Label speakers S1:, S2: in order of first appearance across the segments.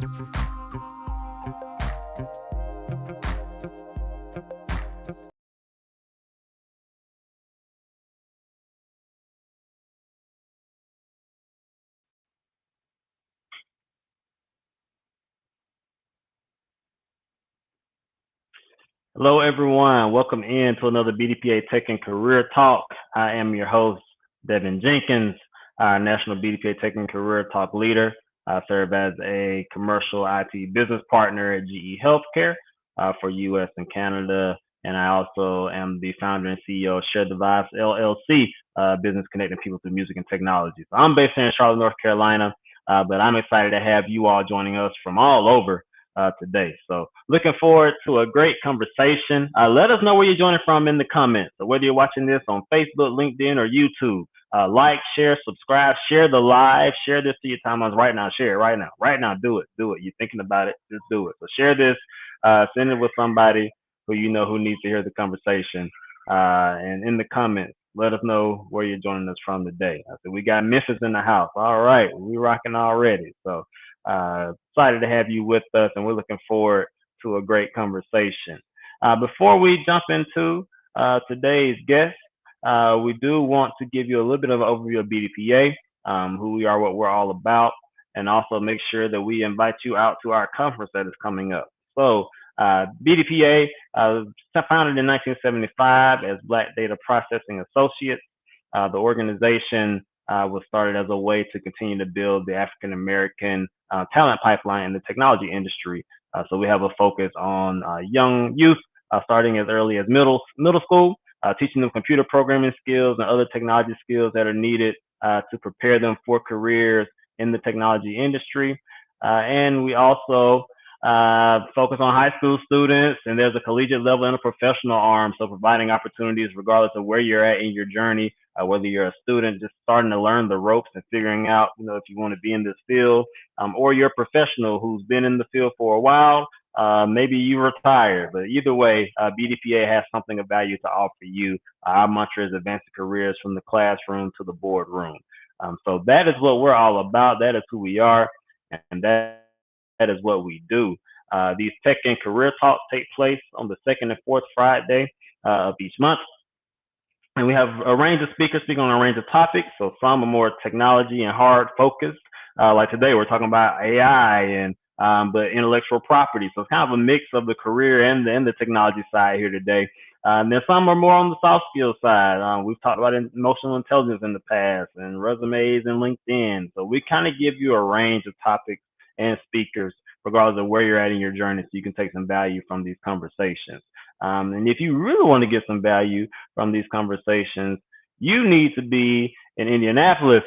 S1: Hello, everyone. Welcome in to another BDPA Tech and Career Talk. I am your host, Devin Jenkins, National BDPA Tech and Career Talk leader. I serve as a commercial IT business partner at GE Healthcare for US and Canada. And I also am the founder and CEO of Share Device LLC, business connecting people through music and technology. So I'm based here in Charlotte, North Carolina, but I'm excited to have you all joining us from all over today. So looking forward to a great conversation. Let us know where you're joining from in the comments. So whether you're watching this on Facebook, LinkedIn, or YouTube, like, share, subscribe, share the live, share this to your timelines right now. Share it right now. Right now, do it. Do it. You're thinking about it, just do it. So share this, send it with somebody who you know who needs to hear the conversation. And in the comments, let us know where you're joining us from today. I said we got Memphis in the house. All right, we rocking already. So excited to have you with us, and we're looking forward to a great conversation. Before we jump into today's guest, we do want to give you a little bit of an overview of BDPA, who we are, what we're all about, and also make sure that we invite you out to our conference that is coming up. So BDPA, founded in 1975 as Black Data Processing Associates. The organization was started as a way to continue to build the African American talent pipeline in the technology industry. So we have a focus on young youth, starting as early as middle school, teaching them computer programming skills and other technology skills that are needed to prepare them for careers in the technology industry. And we also focus on high school students, and there's a collegiate level and a professional arm, so providing opportunities regardless of where you're at in your journey, whether you're a student just starting to learn the ropes and figuring out, if you want to be in this field, or you're a professional who's been in the field for a while, maybe you retired, but either way, BDPA has something of value to offer you. Our mantra is advancing careers from the classroom to the boardroom. So that is what we're all about. That is who we are, and that is what we do. These tech and career talks take place on the second and fourth Friday of each month. And we have a range of speakers speaking on a range of topics. So some are more technology and hard focused. Like today, we're talking about AI and but intellectual property. So it's kind of a mix of the career and the technology side here today. And then some are more on the soft skills side. We've talked about emotional intelligence in the past and resumes and LinkedIn. So we kind of give you a range of topics and speakers, regardless of where you're at in your journey, so you can take some value from these conversations. And if you really want to get some value from these conversations, you need to be in Indianapolis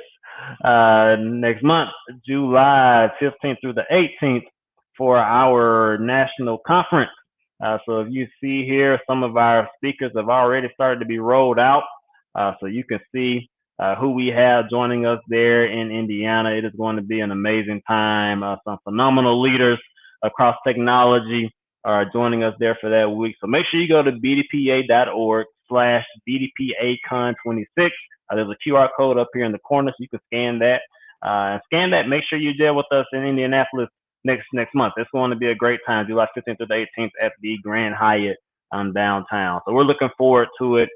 S1: next month, July 15th through the 18th, for our national conference. So if you see here, some of our speakers have already started to be rolled out. So you can see who we have joining us there in Indiana. It is going to be an amazing time. Some phenomenal leaders across technology are joining us there for that week. So make sure you go to bdpa.org/BDPAcon26. There's a QR code up here in the corner, so you can scan that. Make sure you're there with us in Indianapolis next month. It's going to be a great time, July 15th through the 18th at the Grand Hyatt downtown. So we're looking forward to it.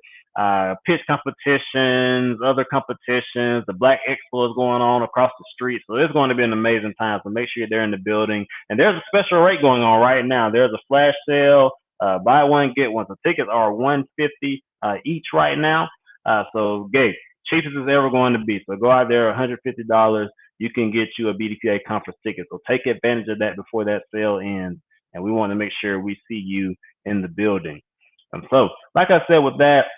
S1: Pitch competitions, other competitions. The Black Expo is going on across the street, so it's going to be an amazing time. So make sure you're there in the building. And there's a special rate going on right now. There's a flash sale, buy one get one. So tickets are $150 each right now. So cheapest it's ever going to be. So go out there, $150. You can get you a BDPA conference ticket. So take advantage of that before that sale ends. And we want to make sure we see you in the building. And so, like I said, with that,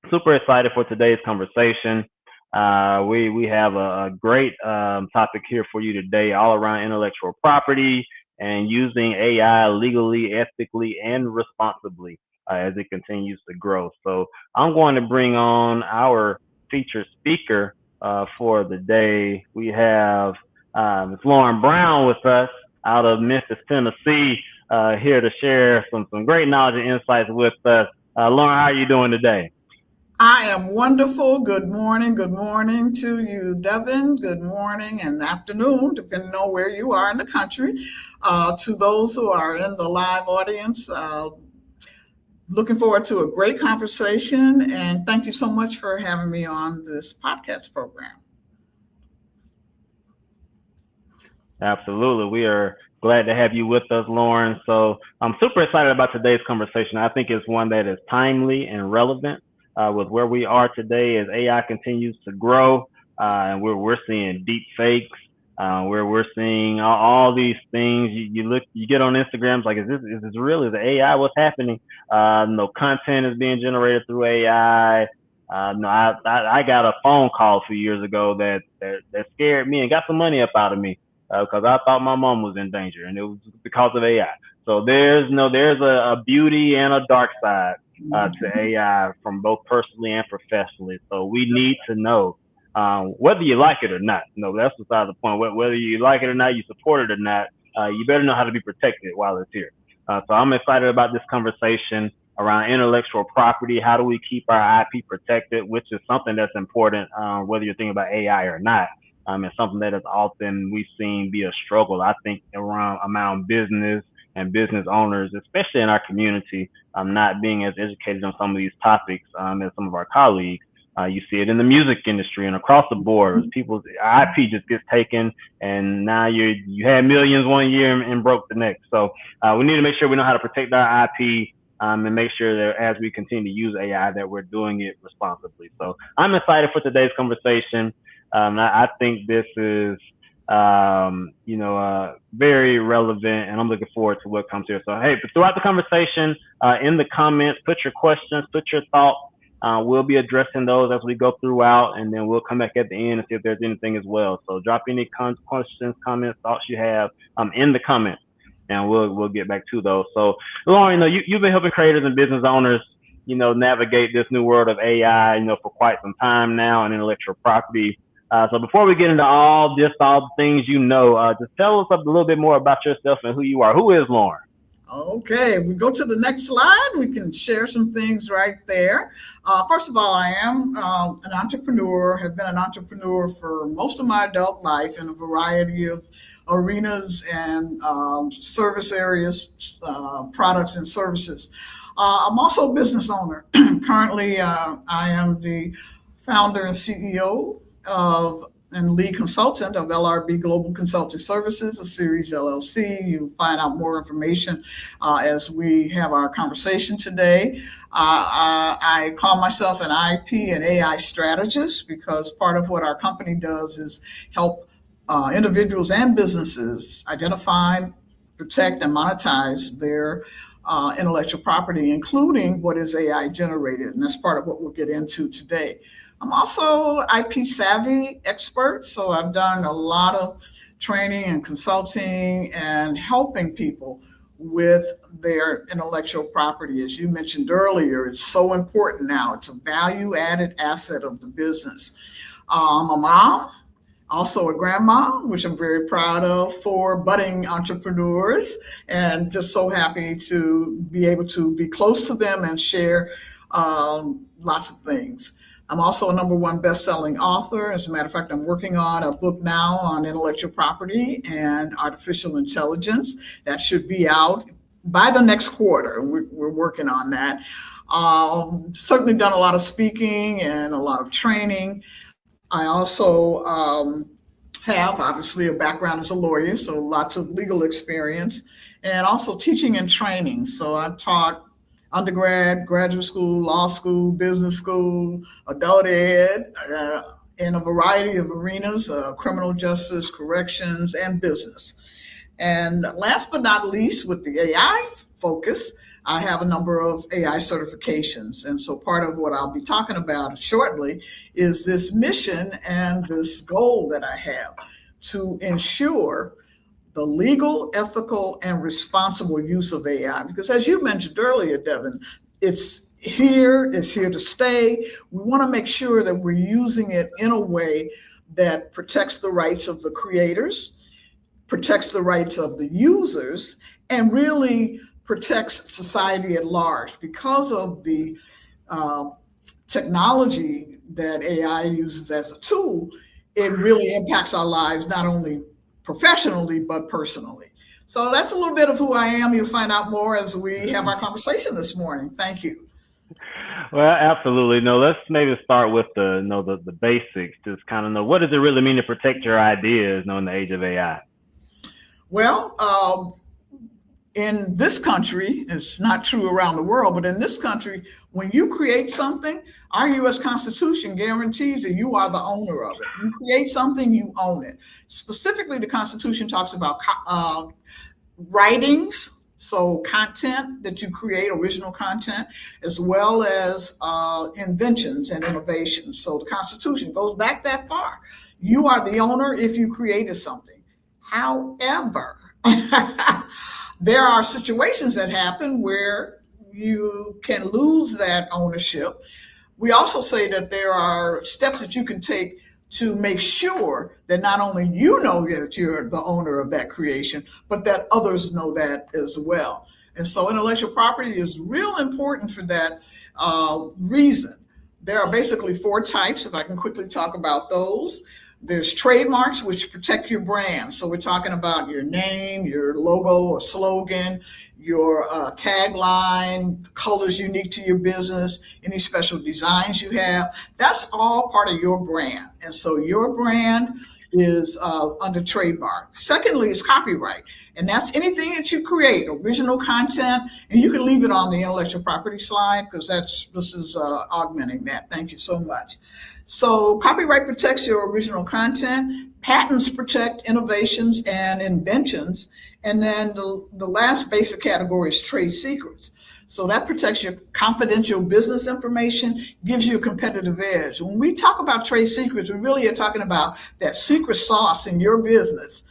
S1: super excited for today's conversation. We have a great topic here for you today, all around intellectual property and using AI legally, ethically, and responsibly as it continues to grow. So I'm going to bring on our featured speaker for the day. We have Ms. Lauren Brown with us out of Memphis, Tennessee, here to share some great knowledge and insights with us. Lauren, how are you doing today?
S2: I am wonderful. Good morning. Good morning to you, Devin. Good morning and afternoon, depending on where you are in the country. To those who are in the live audience, looking forward to a great conversation. And thank you so much for having me on this podcast program.
S1: Absolutely. We are glad to have you with us, Lauren. So I'm super excited about today's conversation. I think it's one that is timely and relevant with where we are today as AI continues to grow. And we're seeing deep fakes, where we're seeing all these things. You look, you get on Instagram, it's like, is this real? Is it AI? What's happening? No content is being generated through AI. No, I got a phone call a few years ago that scared me and got some money up out of me because I thought my mom was in danger, and it was because of AI. So there's a beauty and a dark side to AI from both personally and professionally. So we need to know whether you like it or not. No, that's beside the point. Whether you like it or not, you support it or not, you better know how to be protected while it's here. So I'm excited about this conversation around intellectual property. How do we keep our IP protected, which is something that's important, whether you're thinking about AI or not. It's something that is often we've seen be a struggle. I think around among business and business owners, especially in our community, not being as educated on some of these topics as some of our colleagues. You see it in the music industry and across the board. People's IP just gets taken, and now you had millions one year and broke the next. So we need to make sure we know how to protect our IP. And make sure that as we continue to use AI, that we're doing it responsibly. So I'm excited for today's conversation. I think this is, very relevant, and I'm looking forward to what comes here. So, hey, throughout the conversation, in the comments, put your questions, put your thoughts. We'll be addressing those as we go throughout, and then we'll come back at the end and see if there's anything as well. So, drop any questions, comments, thoughts you have in the comments, and we'll get back to those. So, Lauren, you've been helping creators and business owners, navigate this new world of AI, for quite some time now, and intellectual property. So before we get into all the things just tell us a little bit more about yourself and who you are. Who is Lauren?
S2: Okay, we go to the next slide. We can share some things right there. First of all, I am an entrepreneur, have been an entrepreneur for most of my adult life in a variety of arenas and service areas, products and services. I'm also a business owner. Currently, I am the founder and CEO of and lead consultant of LRB Global Consulting Services, a series LLC. You'll find out more information as we have our conversation today. I call myself an IP and AI strategist because part of what our company does is help individuals and businesses identify, protect, and monetize their intellectual property, including what is AI generated. And that's part of what we'll get into today. I'm also IP savvy expert, so I've done a lot of training and consulting and helping people with their intellectual property. As you mentioned earlier, it's so important now. It's a value added asset of the business. I'm a mom, also a grandma, which I'm very proud of for budding entrepreneurs, and just so happy to be able to be close to them and share lots of things. I'm also a #1 best-selling author. As a matter of fact, I'm working on a book now on intellectual property and artificial intelligence. That should be out by the next quarter. We're working on that. Certainly done a lot of speaking and a lot of training. I also have obviously a background as a lawyer, so lots of legal experience, and also teaching and training. So I taught undergrad, graduate school, law school, business school, adult ed, in a variety of arenas, criminal justice, corrections, and business. And last but not least, with the AI focus, I have a number of AI certifications. And so part of what I'll be talking about shortly is this mission and this goal that I have to ensure the legal, ethical, and responsible use of AI. Because as you mentioned earlier, Devin, it's here to stay. We want to make sure that we're using it in a way that protects the rights of the creators, protects the rights of the users, and really protects society at large because of the technology that AI uses as a tool, it really impacts our lives, not only professionally, but personally. So that's a little bit of who I am. You'll find out more as we have our conversation this morning. Thank you.
S1: Well, absolutely. No, let's maybe start with the basics. Just kind of know, what does it really mean to protect your ideas, in the age of AI?
S2: Well, in this country, it's not true around the world, but in this country, when you create something, our U.S. Constitution guarantees that you are the owner of it. You create something, you own it. Specifically, the Constitution talks about writings, so content that you create, original content, as well as inventions and innovations. So the Constitution goes back that far. You are the owner if you created something. However, there are situations that happen where you can lose that ownership. We also say that there are steps that you can take to make sure that not only you know that you're the owner of that creation, but that others know that as well. And so intellectual property is real important for that reason. There are basically 4 types, if I can quickly talk about those. There's trademarks, which protect your brand. So we're talking about your name, your logo or slogan, your tagline, colors unique to your business, any special designs you have. That's all part of your brand. And so your brand is under trademark. Secondly is copyright. And that's anything that you create, original content, and you can leave it on the intellectual property slide because this is augmenting that. Thank you so much. So copyright protects your original content, patents protect innovations and inventions, and then the last basic category is trade secrets. So that protects your confidential business information, gives you a competitive edge. When we talk about trade secrets, we really are talking about that secret sauce in your business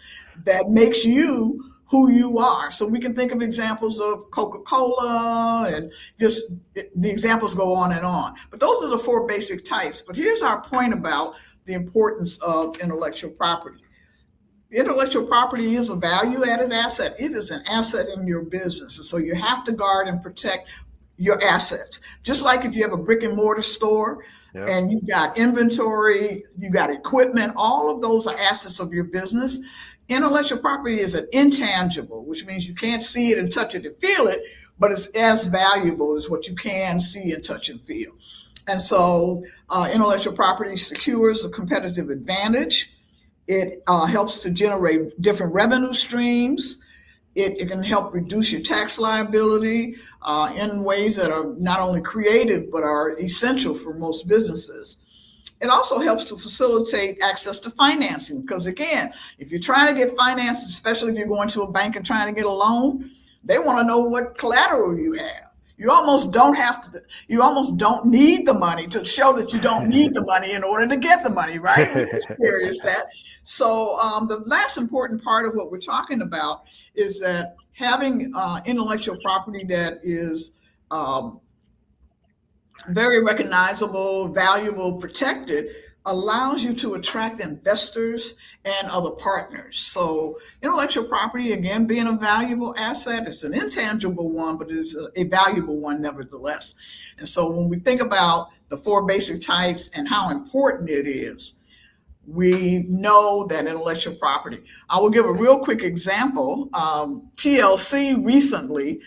S2: that makes you who you are. So we can think of examples of Coca-Cola and just the examples go on and on. But those are the 4 basic types. But here's our point about the importance of intellectual property. Intellectual property is a value-added asset. It is an asset in your business. And so you have to guard and protect your assets. Just like if you have a brick and mortar store, yep, and you've got inventory, you got equipment, all of those are assets of your business. Intellectual property is an intangible, which means you can't see it and touch it and feel it, but it's as valuable as what you can see and touch and feel. And so intellectual property secures a competitive advantage. It helps to generate different revenue streams. It can help reduce your tax liability in ways that are not only creative, but are essential for most businesses. It also helps to facilitate access to financing because, again, if you're trying to get finance, especially if you're going to a bank and trying to get a loan, they want to know what collateral you have. You almost don't need the money to show that you don't need the money in order to get the money, right? We experience that. So the last important part of what we're talking about is that having intellectual property that is very recognizable, valuable, protected, allows you to attract investors and other partners. So intellectual property, again, being a valuable asset, it's an intangible one, but it's a valuable one nevertheless. And so when we think about the 4 basic types and how important it is, we know that intellectual property. I will give a real quick example. TLC recently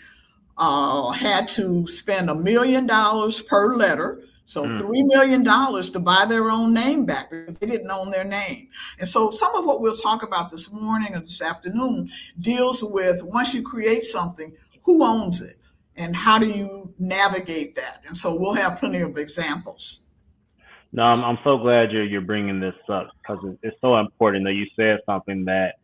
S2: had to spend $1 million per letter, so $3 million to buy their own name back because they didn't own their name. And so some of what we'll talk about this morning or this afternoon deals with once you create something, who owns it and how do you navigate that? And so we'll have plenty of examples.
S1: No, I'm so glad you're bringing this up because it's so important that you said something that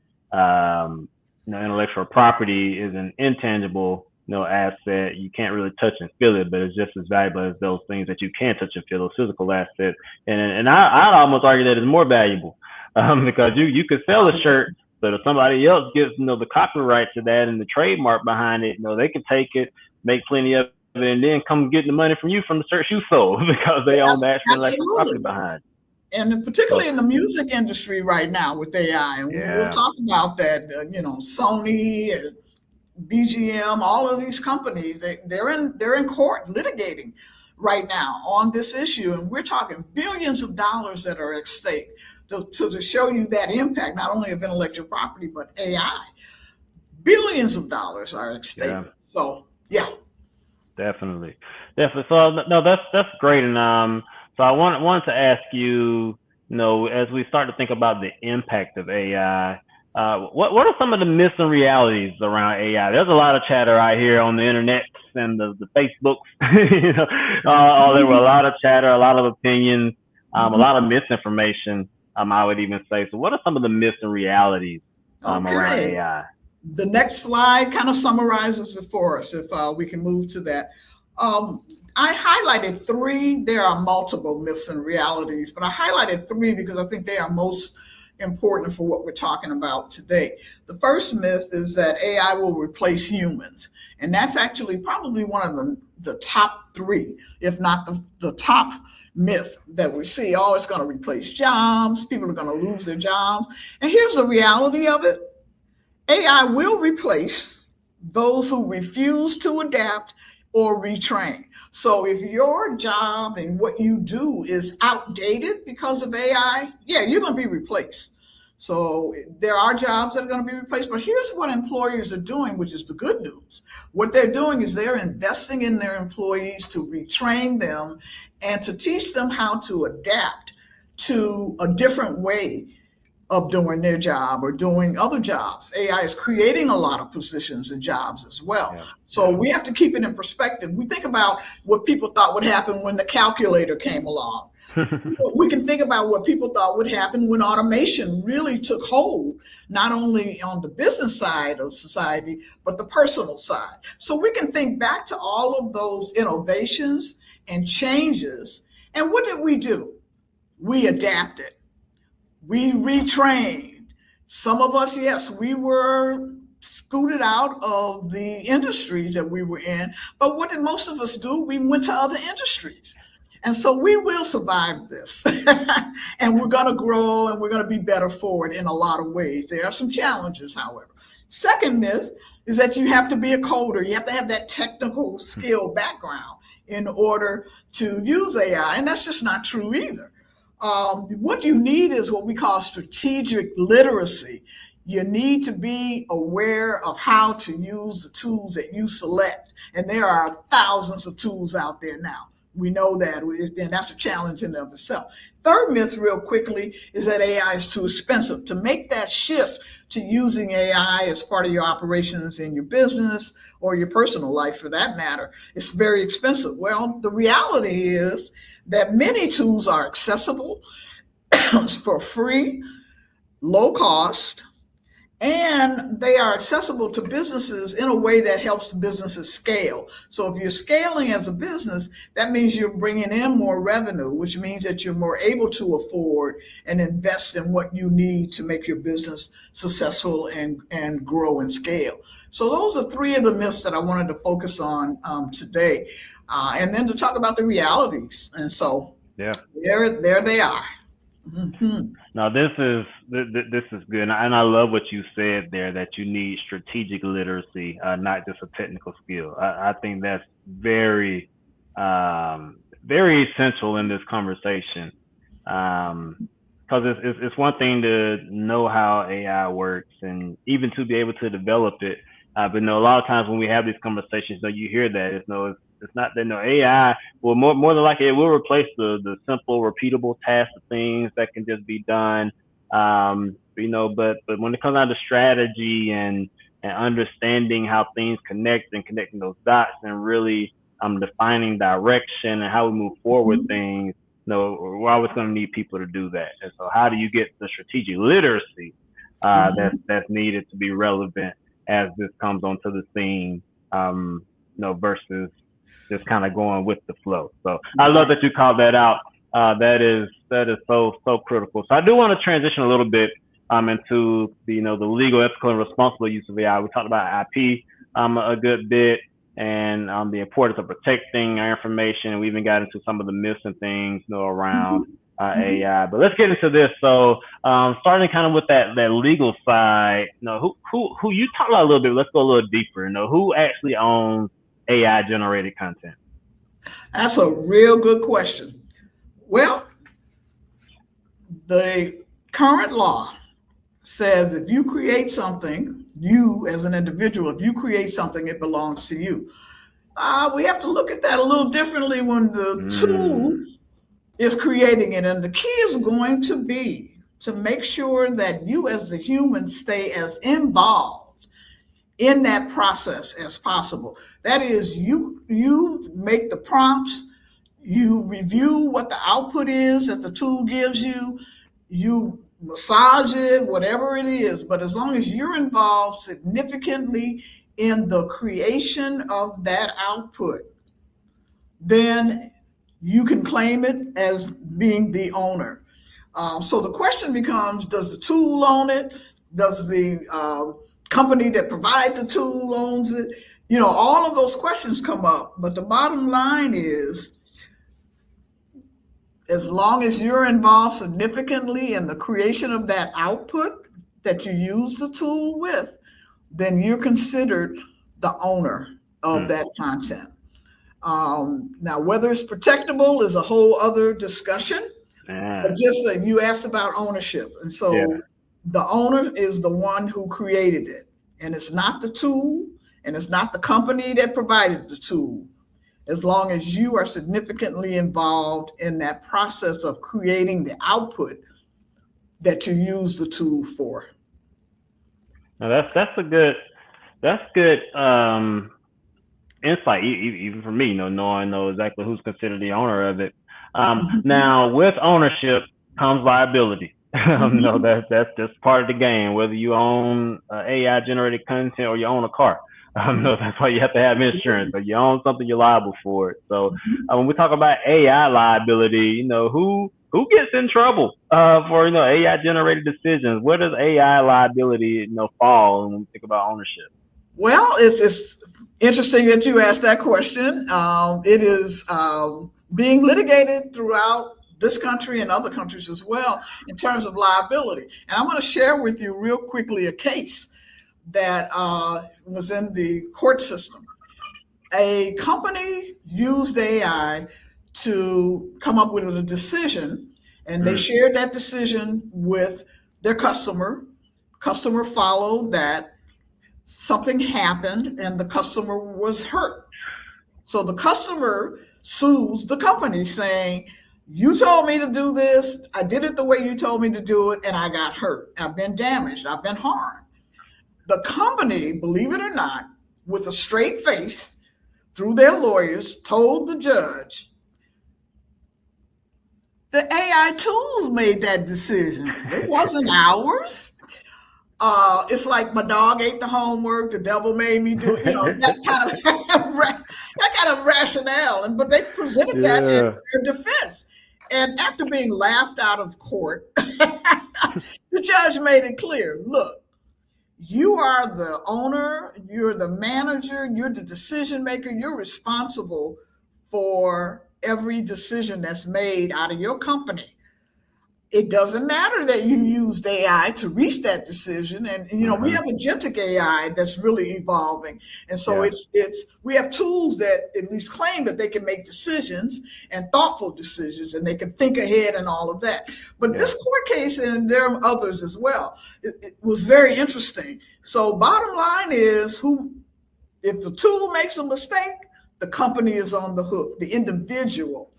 S1: intellectual property is an intangible asset. You can't really touch and feel it, but it's just as valuable as those things that you can touch and feel, those physical assets. And I'd almost argue that it's more valuable because you could sell a shirt, but if somebody else gets the copyright to that and the trademark behind it, they can take it, make plenty of it, and then come get the money from you from the shirt you sold because they own the actual intellectual property behind it.
S2: And particularly in the music industry right now with AI, and we'll talk about that. Sony, BGM, all of these companies, they're in court litigating right now on this issue, and we're talking billions of dollars that are at stake to show you that impact, not only of intellectual property, but AI. Billions of dollars are at stake.
S1: Yeah.
S2: So, yeah.
S1: Definitely. So no, that's great. And so I wanted to ask you, as we start to think about the impact of AI, what are some of the myths and realities around AI? There's a lot of chatter out here on the internet and the Facebooks. There were a lot of chatter, a lot of opinions, a lot of misinformation. I would even say. So, what are some of the myths and realities around AI?
S2: The next slide kind of summarizes it for us, if we can move to that. I highlighted three. There are multiple myths and realities, but I highlighted three because I think they are most important for what we're talking about today. The first myth is that AI will replace humans. And that's actually probably one of the top three, if not the top myth that we see. Oh, it's going to replace jobs. People are going to lose their jobs. And here's the reality of it. AI will replace those who refuse to adapt or retrain. So if your job and what you do is outdated because of AI, yeah, you're going to be replaced. So there are jobs that are going to be replaced, but here's what employers are doing, which is the good news. What they're doing is they're investing in their employees to retrain them and to teach them how to adapt to a different way of doing their job or doing other jobs. AI is creating a lot of positions and jobs as well. Yeah. So we have to keep it in perspective. We think about what people thought would happen when the calculator came along. We can think about what people thought would happen when automation really took hold, not only on the business side of society, but the personal side. So we can think back to all of those innovations and changes. And what did we do? We adapted. We retrained. Some of us, yes, we were scooted out of the industries that we were in. But what did most of us do? We went to other industries. And so we will survive this. And we're going to grow and we're going to be better for it in a lot of ways. There are some challenges, however. Second myth is that you have to be a coder. You have to have that technical skill background in order to use AI. And that's just not true either. What you need is what we call strategic literacy. You need to be aware of how to use the tools that you select. And there are thousands of tools out there now. We know that, and that's a challenge in and of itself. Third myth, real quickly, is that AI is too expensive. To make that shift to using AI as part of your operations in your business or your personal life, for that matter, it's very expensive. Well, the reality is that many tools are accessible for free, low cost, and they are accessible to businesses in a way that helps businesses scale. So if you're scaling as a business, that means you're bringing in more revenue, which means that you're more able to afford and invest in what you need to make your business successful and grow and scale. So those are three of the myths that I wanted to focus on today. And then to talk about the realities. And so there they are.
S1: Mm-hmm. Now this is good, and I love what you said there, that you need strategic literacy, not just a technical skill. I think that's very very essential in this conversation, because it's one thing to know how AI works and even to be able to develop it, but a lot of times when we have these conversations, you hear that it's not that AI will more than likely it will replace the simple, repeatable tasks of things that can just be done. But when it comes down to strategy and understanding how things connect and connecting those dots and really defining direction and how we move forward with things, we're always going to need people to do that. And so how do you get the strategic literacy that's needed to be relevant as this comes onto the scene, versus just kind of going with the flow. So I love that you called that out. That is so critical. So I do want to transition a little bit into the legal, ethical, and responsible use of AI. We talked about IP a good bit and the importance of protecting our information. We even got into some of the myths and things around AI. But let's get into this. So starting kind of with that legal side, who you talked about a little bit. Let's go a little deeper. Who actually owns AI generated content?
S2: That's a real good question. Well, the current law says if you create something, you as an individual, if you create something, it belongs to you. We have to look at that a little differently when the tool
S1: Mm,
S2: is creating it. And the key is going to be to make sure that you as the human stay as involved in that process as possible. That is, you make the prompts, you review what the output is that the tool gives you, you massage it, whatever it is. But as long as you're involved significantly in the creation of that output, then you can claim it as being the owner. So the question becomes, does the tool own it? Does the company that provides the tool owns it? You know, all of those questions come up. But the bottom line is, as long as you're involved significantly in the creation of that output that you use the tool with, then you're considered the owner of
S1: mm,
S2: that content. Now, whether it's protectable is a whole other discussion. But
S1: yeah,
S2: just you asked about ownership. And
S1: yeah.
S2: so the owner is the one who created it. And it's not the tool, and it's not the company that provided the tool, as long as you are significantly involved in that process of creating the output that you use the tool for.
S1: Now that's good insight, even for me, knowing exactly who's considered the owner of it. Now, with ownership comes liability.
S2: Mhm.
S1: That's just part of the game. Whether you own AI generated content or you own a car, no, that's why you have to have insurance. So you own something, you're liable for it. So when we talk about AI liability, who gets in trouble for AI generated decisions? Where does AI liability fall when we think about ownership?
S2: Well, it's interesting that you asked that question. It is being litigated throughout this country and other countries as well in terms of liability. And I'm going to share with you real quickly a case that was in the court system. A company used AI to come up with a decision, and they
S1: Mm,
S2: shared that decision with their customer. Customer followed that. Something happened, and the customer was hurt. So the customer sues the company saying, you told me to do this. I did it the way you told me to do it, and I got hurt. I've been damaged. I've been harmed. The company, believe it or not, with a straight face, through their lawyers, told the judge, the AI tools made that decision. It wasn't ours. It's like my dog ate the homework, the devil made me do it. You know, that kind of that kind of rationale. And but they presented that in
S1: yeah.
S2: their defense. And after being laughed out of court, the judge made it clear: look, you are the owner, you're the manager, you're the decision maker, you're responsible for every decision that's made out of your company. It doesn't matter that you used AI to reach that decision. And you know, we
S1: Hmm.
S2: have agentic AI that's really evolving. And so
S1: Yeah.
S2: it's we have tools that at least claim that they can make decisions and thoughtful decisions and they can think ahead and all of that. But
S1: Yeah.
S2: this court case, and there are others as well, it was very interesting. So bottom line is, who if the tool makes a mistake, the company is on the hook. The individual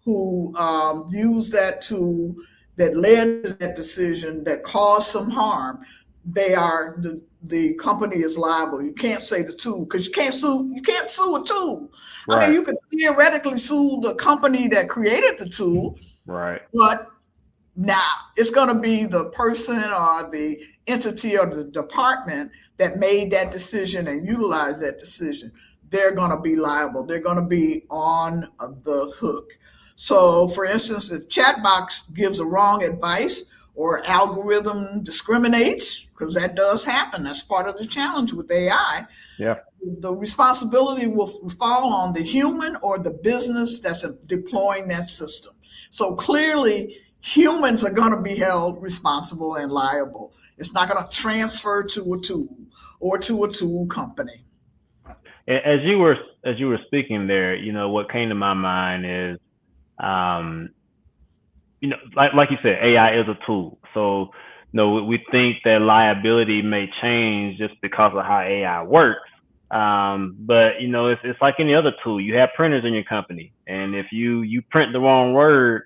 S2: who used that tool that led to that decision that caused some harm, the company is liable. You can't say the tool because you can't sue a tool. I mean,
S1: Right.
S2: you could theoretically sue the company that created the tool,
S1: Right.
S2: but now it's going to be the person or the entity or the department that made that decision and utilized that decision. They're going to be liable. They're going to be on the hook. So, for instance, if Chatbox gives a wrong advice or algorithm discriminates, because that does happen, that's part of the challenge with AI,
S1: Yeah.
S2: the responsibility will fall on the human or the business that's deploying that system. So clearly, humans are going to be held responsible and liable. It's not going to transfer to a tool or to a tool company.
S1: As you were speaking there, what came to my mind is, um, like you said, AI is a tool. So, we think that liability may change just because of how AI works. But it's like any other tool. You have printers in your company, and if you print the wrong word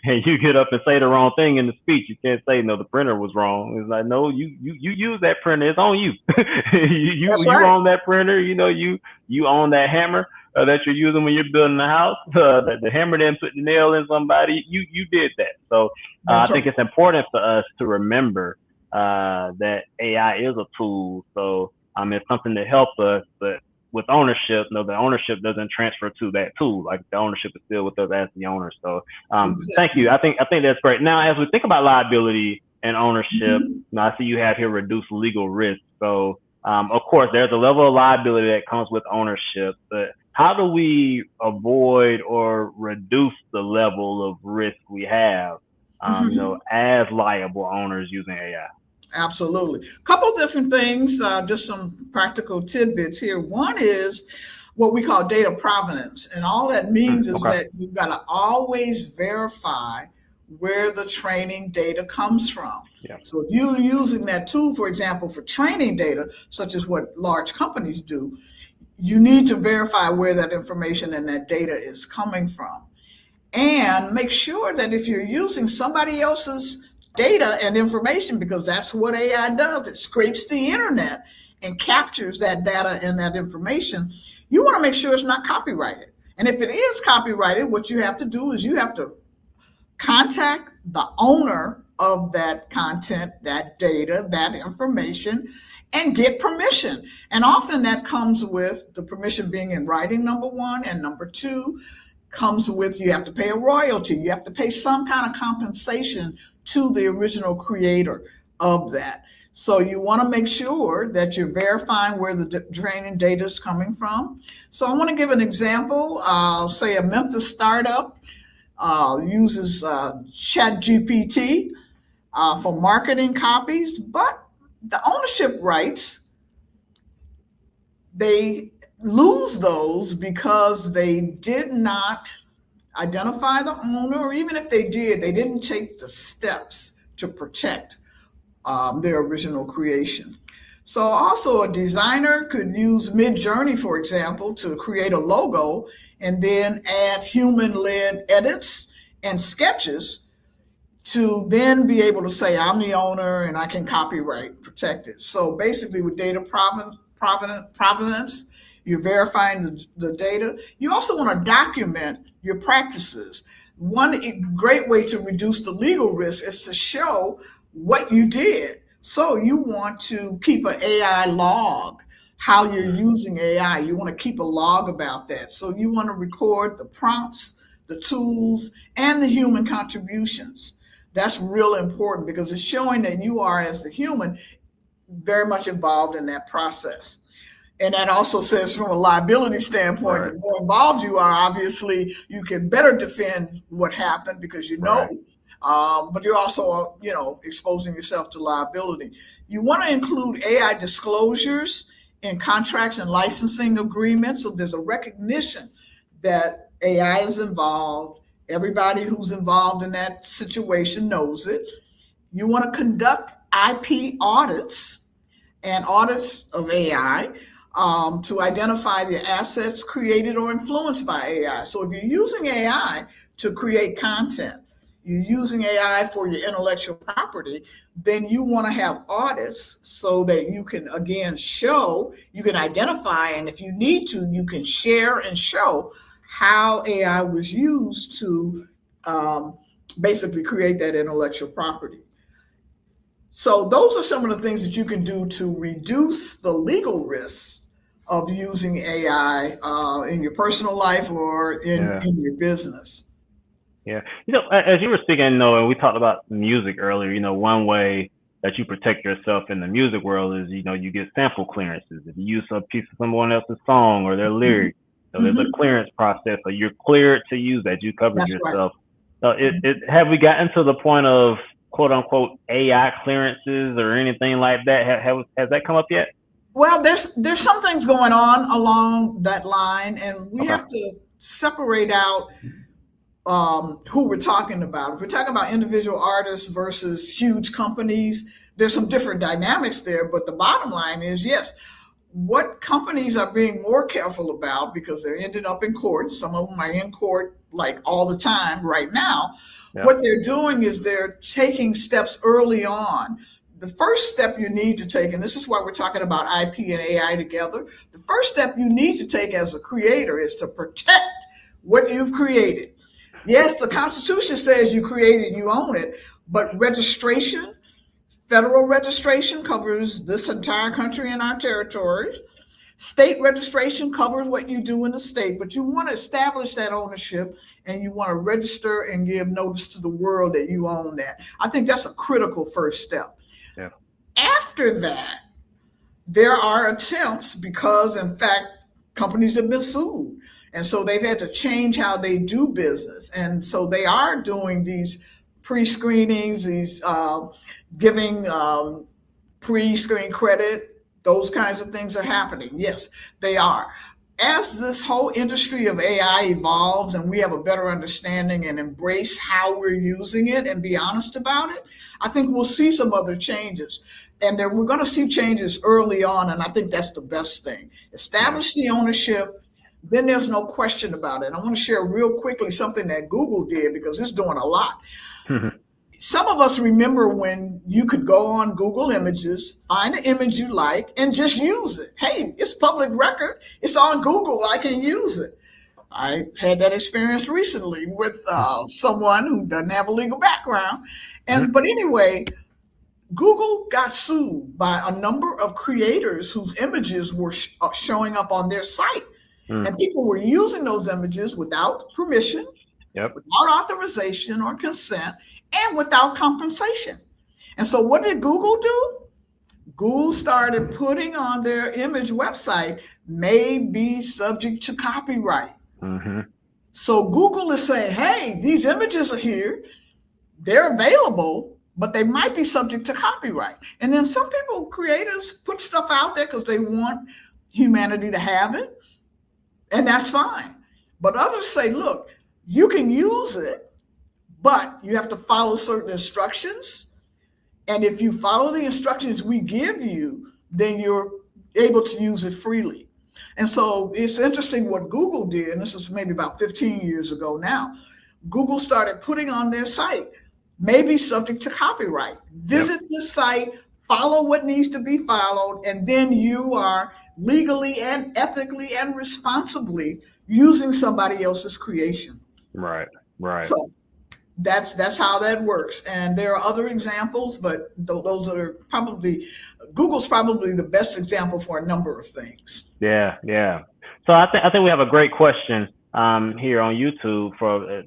S1: and you get up and say the wrong thing in the speech, you can't say no, the printer was wrong. It's like, no, you use that printer. It's on you.
S2: That's
S1: You
S2: right.
S1: own that printer. You own that hammer that you're using when you're building a house. The hammer didn't put the nail in somebody. You did that. So I
S2: That's
S1: think
S2: right.
S1: it's important for us to remember that AI is a tool. So it's something to help us, but with ownership, the ownership doesn't transfer to that tool. Like the ownership is still with us as the owner. So thank you.
S2: Exactly.
S1: I think that's great. Now, as we think about liability and ownership,
S2: Mhm.
S1: I see you have here reduced legal risk. So of course, there's a level of liability that comes with ownership, but how do we avoid or reduce the level of risk we have,
S2: Mhm.
S1: as liable owners using AI?
S2: Absolutely. A couple of different things, just some practical tidbits here. One is what we call data provenance. And all that means is
S1: Okay.
S2: that you've got to always verify where the training data comes from.
S1: Yeah.
S2: So if you're using that tool, for example, for training data, such as what large companies do, you need to verify where that information and that data is coming from, and make sure that if you're using somebody else's data and information, because that's what AI does, it scrapes the internet and captures that data and that information, you want to make sure it's not copyrighted. And if it is copyrighted, what you have to do is you have to contact the owner of that content, that data, that information, and get permission. And often that comes with the permission being in writing, number one, and number two, comes with you have to pay a royalty. You have to pay some kind of compensation to the original creator of that. So you want to make sure that you're verifying where the training data is coming from. So I want to give an example. Say a Memphis startup uses Chat GPT for marketing copies, but the ownership rights, they lose those because they did not identify the owner, or even if they did, they didn't take the steps to protect their original creation. So, also, a designer could use Mid-Journey, for example, to create a logo and then add human led edits and sketches to then be able to say, I'm the owner and I can copyright protect it. So, basically, with data provenance, you're verifying the data. You also want to document your practices. One great way to reduce the legal risk is to show what you did. So you want to keep an AI log, how you're
S1: Mm.
S2: using AI. You want to keep a log about that. So you want to record the prompts, the tools, and the human contributions. That's real important because it's showing that you are, as the human, very much involved in that process. And that also says, from a liability standpoint, the
S1: Right.
S2: more involved you are, obviously, you can better defend what happened because you know.
S1: Right.
S2: But you're also, exposing yourself to liability. You want to include AI disclosures in contracts and licensing agreements, so there's a recognition that AI is involved. Everybody who's involved in that situation knows it. You want to conduct IP audits and audits of AI to identify the assets created or influenced by AI. So if you're using AI to create content, you're using AI for your intellectual property, then you want to have audits so that you can, again, show, you can identify, and if you need to, you can share and show how AI was used to um, basically create that intellectual property. So those are some of the things that you can do to reduce the legal risks of using AI in your personal life or
S1: Yeah.
S2: in your business.
S1: Yeah. As you were speaking, and we talked about music earlier, one way that you protect yourself in the music world is, you get sample clearances. If you use a piece of someone else's song or their
S2: Mhm.
S1: lyrics, so there's a
S2: Mhm.
S1: clearance process. So you're cleared to use that. You covered
S2: That's right.
S1: yourself. So have we gotten to the point of quote unquote AI clearances or anything like that? Has that come up yet?
S2: Well, there's some things going on along that line, and we
S1: Okay.
S2: have to separate out who we're talking about. If we're talking about individual artists versus huge companies, there's some different dynamics there. But the bottom line is, yes, what companies are being more careful about because they're ended up in court. Some of them are in court like all the time right now.
S1: Yeah.
S2: What they're doing is they're taking steps early on. The first step you need to take, and this is why we're talking about IP and AI together, the first step you need to take as a creator is to protect what you've created. Yes, the Constitution says you created, you own it, but registration, federal registration covers this entire country and our territories. State registration covers what you do in the state, but you want to establish that ownership and you want to register and give notice to the world that you own that. I think that's a critical first step.
S1: Yeah.
S2: After that, there are attempts because, in fact, companies have been sued. And so they've had to change how they do business. And so they are doing these pre-screenings, these giving pre-screen credit, those kinds of things are happening. Yes, they are. As this whole industry of AI evolves and we have a better understanding and embrace how we're using it and be honest about it, I think we'll see some other changes. And we're going to see changes early on, and I think that's the best thing. Establish the ownership, then there's no question about it. I want to share real quickly something that Google did because it's doing a lot. Some of us remember when you could go on Google Images, find an image you like, and just use it. Hey, it's public record. It's on Google. I can use it. I had that experience recently with someone who doesn't have a legal background. But anyway, Google got sued by a number of creators whose images were showing up on their site. And people were using those images without permission,
S1: Yep.
S2: without authorization or consent, and without compensation. And so what did Google do? Google started putting on their image website may be subject to copyright. So Google is saying, hey, these images are here. They're available, but they might be subject to copyright. And then some people, creators, put stuff out there because they want humanity to have it. And that's fine. But others say, look, you can use it, but you have to follow certain instructions. And if you follow the instructions we give you, then you're able to use it freely. And so it's interesting what Google did, and this was maybe about 15 years ago now. Google started putting on their site, may be subject to copyright. Visit this site, follow what needs to be followed, and then you are legally and ethically and responsibly using somebody else's creation.
S1: Right.
S2: So that's how that works. And there are other examples, but those are probably, Google's probably the best example for a number of things.
S1: Yeah. So I think we have a great question here on YouTube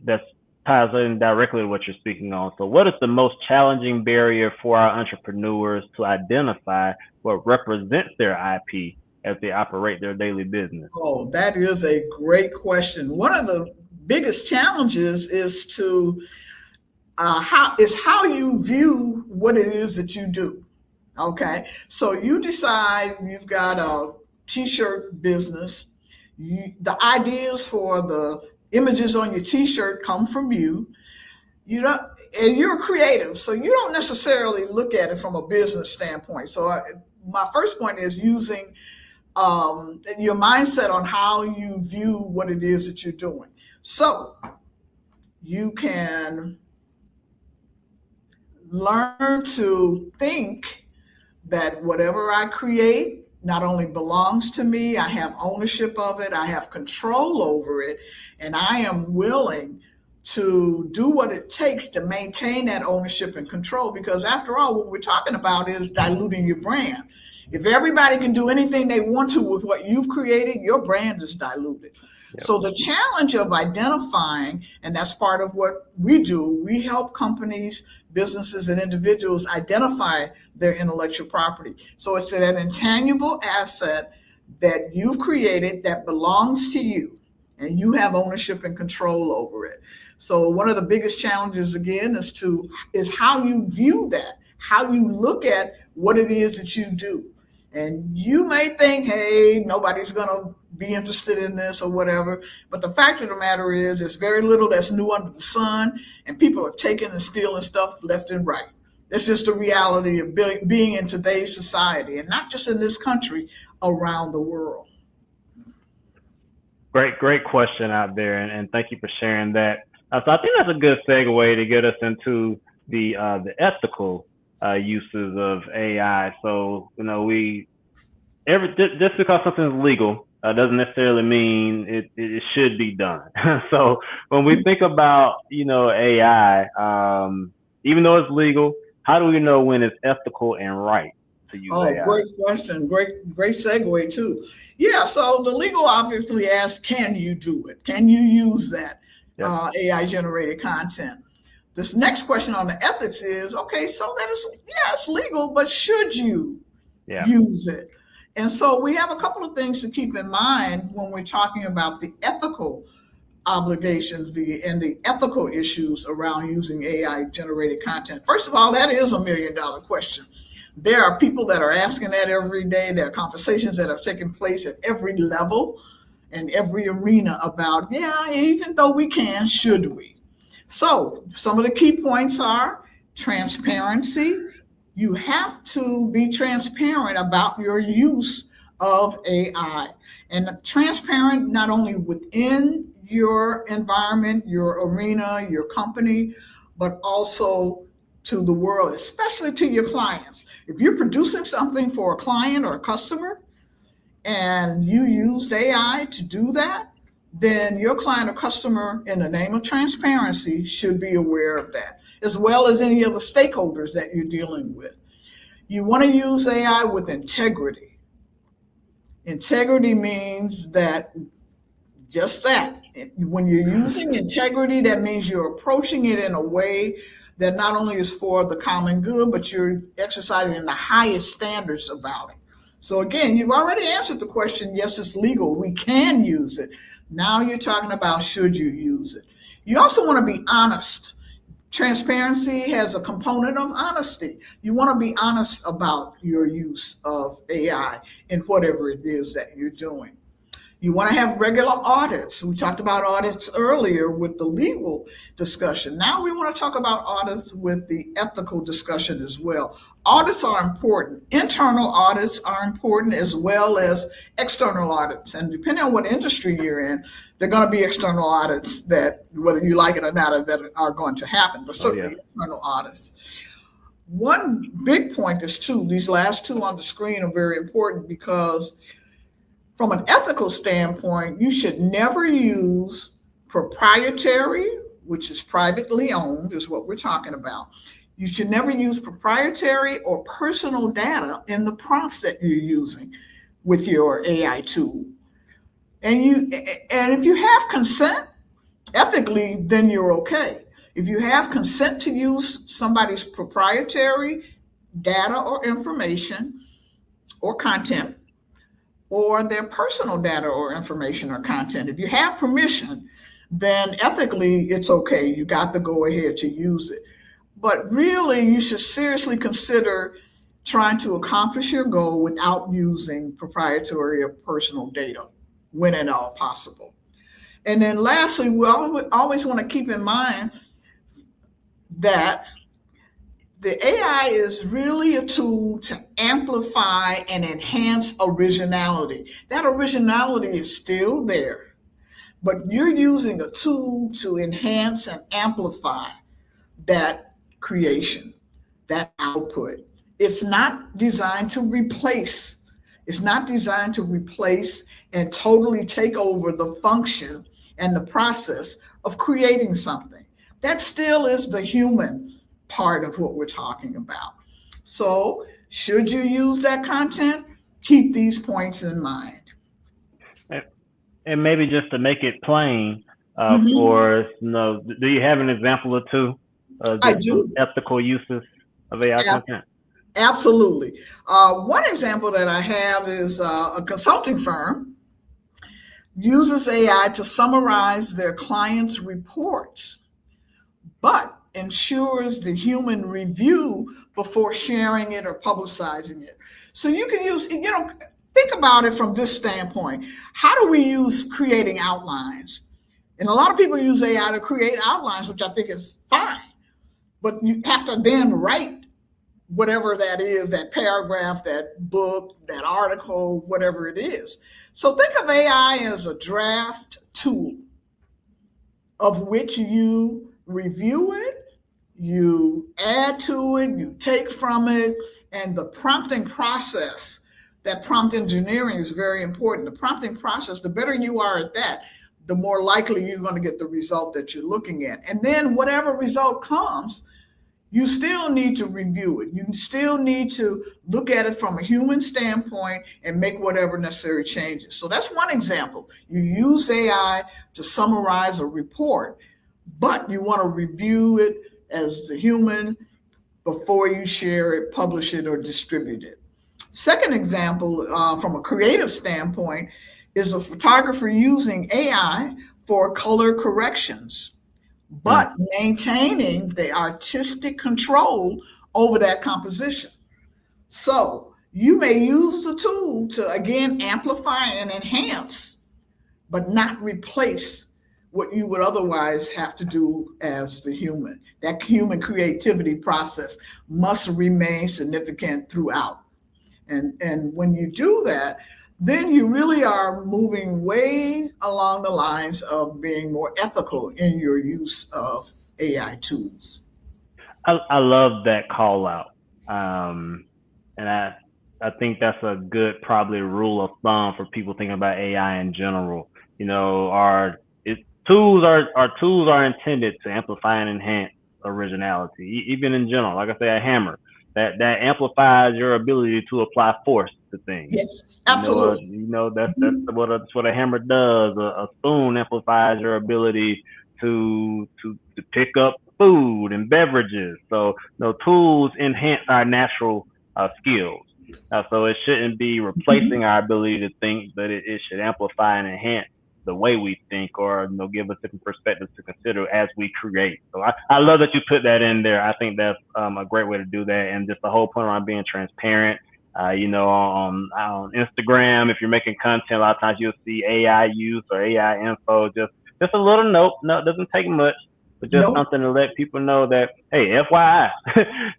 S1: that ties in directly to what you're speaking on. So what is the most challenging barrier for our entrepreneurs to identify what represents their IP as they operate their daily business?
S2: Oh, that is a great question. One of the biggest challenges is how you view what it is that you do. Okay, so you decide you've got a t-shirt business. The ideas for the images on your t-shirt come from you. And you're creative, so you don't necessarily look at it from a business standpoint. So my first point is using your mindset on how you view what it is that you're doing. So you can learn to think that whatever I create not only belongs to me, I have ownership of it, I have control over it, and I am willing to do what it takes to maintain that ownership and control, because after all, what we're talking about is diluting your brand. If everybody can do anything they want to with what you've created, your brand is diluted. Yep. So the challenge of identifying, and that's part of what we do, we help companies, businesses, and individuals identify their intellectual property. So it's an intangible asset that you've created that belongs to you, and you have ownership and control over it. So one of the biggest challenges, again, is how you view that, how you look at what it is that you do. And you may think, hey, nobody's going to be interested in this or whatever. But the fact of the matter is, there's very little that's new under the sun, and people are taking and stealing stuff left and right. That's just the reality of being in today's society, and not just in this country, around the world.
S1: Great question out there, and thank you for sharing that. So I think that's a good segue to get us into the ethical uses of AI. So just because something's legal doesn't necessarily mean it should be done. So when we think about AI, even though it's legal, how do we know when it's ethical and right to use AI?
S2: Great question. Great segue too. Yeah, so the legal obviously asks, can you do it? Can you use that AI generated content? This next question on the ethics is, okay, so it's legal, but should you use it? And so we have a couple of things to keep in mind when we're talking about the ethical obligations and the ethical issues around using AI generated content. First of all, that is $1 million question. There are people that are asking that every day. There are conversations that are taking place at every level and every arena about, even though we can, should we? So some of the key points are transparency. You have to be transparent about your use of AI, and transparent not only within your environment, your arena, your company, but also to the world, especially to your clients. If you're producing something for a client or a customer and you used AI to do that, then your client or customer, in the name of transparency, should be aware of that, as well as any other stakeholders that you're dealing with. You want to use AI with integrity. Integrity means that just that. When you're using integrity, that means you're approaching it in a way that not only is for the common good, but you're exercising the highest standards about it. So again, you've already answered the question, yes, it's legal. We can use it. Now you're talking about, should you use it? You also want to be honest. Transparency has a component of honesty. You want to be honest about your use of AI in whatever it is that you're doing. You want to have regular audits. We talked about audits earlier with the legal discussion. Now we want to talk about audits with the ethical discussion as well. Audits are important. Internal audits are important as well as external audits. And depending on what industry you're in, there are going to be external audits that, whether you like it or not, that are going to happen, but certainly external audits. One big point is these last two on the screen are very important, because from an ethical standpoint, you should never use proprietary, which is privately owned, is what we're talking about. You should never use proprietary or personal data in the prompts that you're using with your AI tool. And if you have consent, ethically, then you're okay. If you have consent to use somebody's proprietary data or information or content, or their personal data or information or content, if you have permission, then ethically it's okay. You got to go ahead to use it. But really, you should seriously consider trying to accomplish your goal without using proprietary or personal data, when at all possible. And then lastly, we always want to keep in mind that the AI is really a tool to amplify and enhance originality. That originality is still there, but you're using a tool to enhance and amplify that creation, that output. It's not designed to replace. It's not designed to replace and totally take over the function and the process of creating something. That still is the human part of what we're talking about. So, should you use that content? Keep these points in mind.
S1: And maybe just to make it plain for us, do you have an example or two of
S2: I do.
S1: Ethical uses of AI content?
S2: Absolutely. One example that I have is a consulting firm uses AI to summarize their clients' reports, but ensures the human review before sharing it or publicizing it. So you can use, think about it from this standpoint. How do we use creating outlines? And a lot of people use AI to create outlines, which I think is fine. But you have to then write whatever that is, that paragraph, that book, that article, whatever it is. So think of AI as a draft tool of which you review it, you add to it, you take from it, and the prompting process, that prompt engineering is very important. The prompting process, the better you are at that, the more likely you're going to get the result that you're looking at. And then whatever result comes, you still need to review it. You still need to look at it from a human standpoint and make whatever necessary changes. So that's one example. You use AI to summarize a report, but you want to review it as the human before you share it, publish it, or distribute it. Second example, from a creative standpoint, is a photographer using AI for color corrections, but maintaining the artistic control over that composition. So you may use the tool to, again, amplify and enhance, but not replace what you would otherwise have to do as the human. That human creativity process must remain significant throughout. And when you do that, then you really are moving way along the lines of being more ethical in your use of AI tools.
S1: I love that call out. And I think that's a good probably rule of thumb for people thinking about AI in general. Tools are intended to amplify and enhance originality, even in general. Like I say, a hammer that amplifies your ability to apply force to things.
S2: Yes, absolutely.
S1: That's what a hammer does. A spoon amplifies your ability to pick up food and beverages. So tools enhance our natural skills. So it shouldn't be replacing our ability to think, but it should amplify and enhance the way we think, or give us different perspectives to consider as we create. So I love that you put that in there. I think that's a great way to do that, and just the whole point around being transparent. On Instagram, if you're making content, a lot of times you'll see AI use or AI info. Just a little note. No, it doesn't take much, but just something to let people know that, hey, FYI,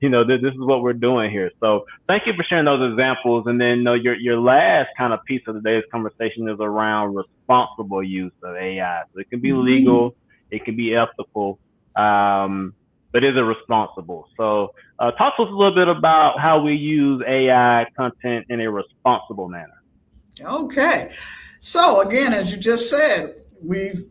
S1: this is what we're doing here. So thank you for sharing those examples. And then your last kind of piece of today's conversation is around responsible use of AI. So it can be legal, it can be ethical, but is it responsible? So talk to us a little bit about how we use AI content in a responsible manner.
S2: Okay. So again, as you just said, we've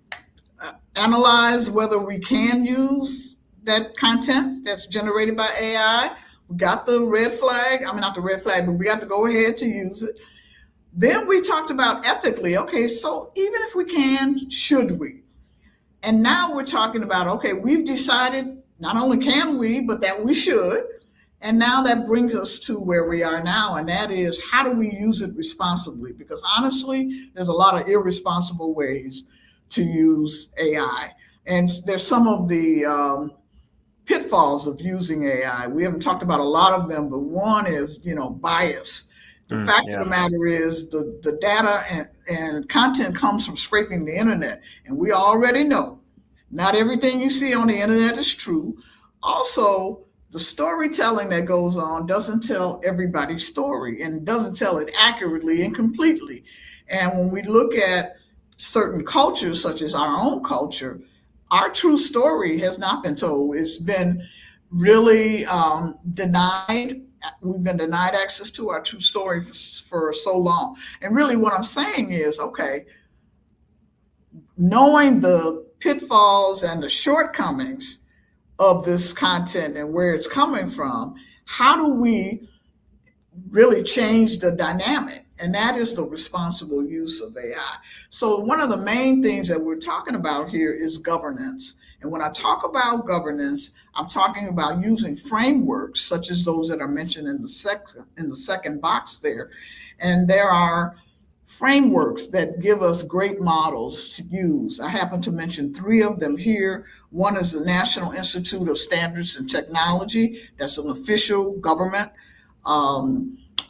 S2: analyzed whether we can use that content that's generated by AI. We got the red flag. I mean, not the red flag, but we got to go ahead to use it. Then we talked about ethically. Okay, so even if we can, should we? And now we're talking about, okay, we've decided not only can we, but that we should. And now that brings us to where we are now, and that is, how do we use it responsibly? Because honestly, there's a lot of irresponsible ways to use AI. And there's some of the pitfalls of using AI. We haven't talked about a lot of them, but one is, bias. The fact of the matter is the data and content comes from scraping the internet. And we already know not everything you see on the internet is true. Also, the storytelling that goes on doesn't tell everybody's story and doesn't tell it accurately and completely. And when we look at certain cultures, such as our own culture, our true story has not been told. It's been really denied. We've been denied access to our true story for so long. And really what I'm saying is, okay, knowing the pitfalls and the shortcomings of this content and where it's coming from, how do we really change the dynamic? And that is the responsible use of AI. So one of the main things that we're talking about here is governance. And when I talk about governance, I'm talking about using frameworks such as those that are mentioned in the second box there. And there are frameworks that give us great models to use. I happen to mention three of them here. One is the National Institute of Standards and Technology. That's an official government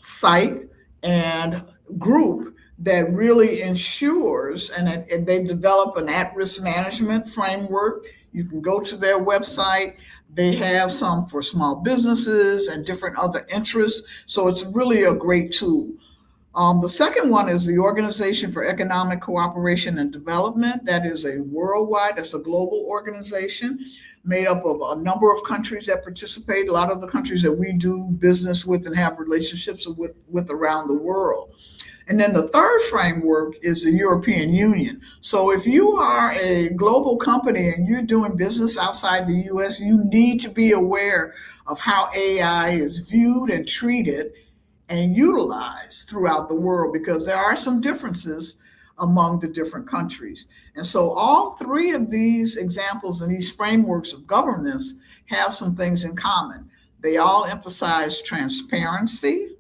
S2: site and group that really ensures, and they develop an at-risk management framework. You can go to their website. They have some for small businesses and different other interests. So it's really a great tool. The second one is the Organization for Economic Cooperation and Development. That is a worldwide, that's a global organization made up of a number of countries that participate, a lot of the countries that we do business with and have relationships with around the world. And then the third framework is the European Union. So if you are a global company and you're doing business outside the US, you need to be aware of how AI is viewed and treated and utilized throughout the world, because there are some differences among the different countries. And so all three of these examples and these frameworks of governance have some things in common. They all emphasize transparency,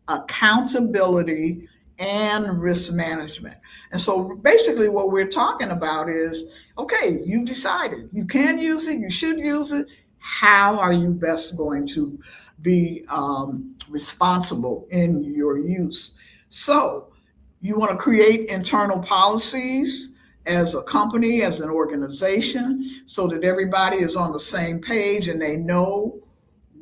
S2: accountability, and risk management. And so basically what we're talking about is, okay, you decided you can use it, you should use it. How are you best going to be responsible in your use? So you want to create internal policies as a company, as an organization, so that everybody is on the same page and they know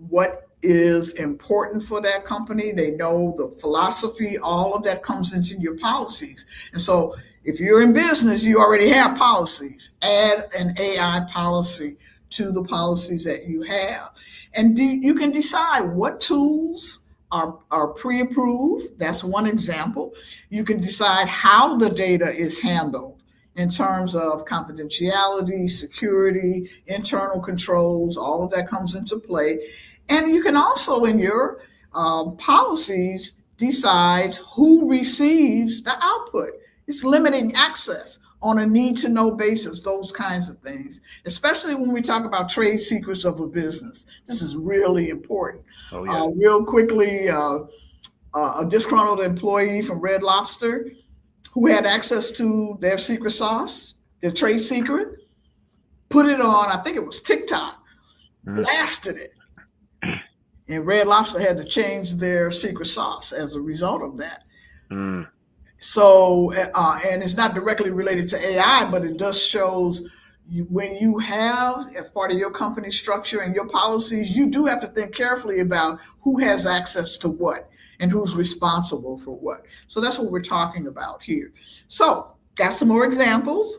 S2: what is important for that company. They know the philosophy, all of that comes into your policies. And so if you're in business, you already have policies. Add an AI policy to the policies that you have. And you can decide what tools are pre-approved. That's one example. You can decide how the data is handled in terms of confidentiality, security, internal controls, all of that comes into play. And you can also, in your policies, decide who receives the output. It's limiting access on a need-to-know basis, those kinds of things, especially when we talk about trade secrets of a business. This is really important.
S1: Oh, yeah.
S2: Real quickly, a disgruntled employee from Red Lobster who had access to their secret sauce, their trade secret, put it on, I think it was TikTok, blasted it. And Red Lobster had to change their secret sauce as a result of that. So, and it's not directly related to AI, but it does shows you, when you have, as part of your company structure and your policies, you do have to think carefully about who has access to what and who's responsible for what. So that's what we're talking about here. So, got some more examples.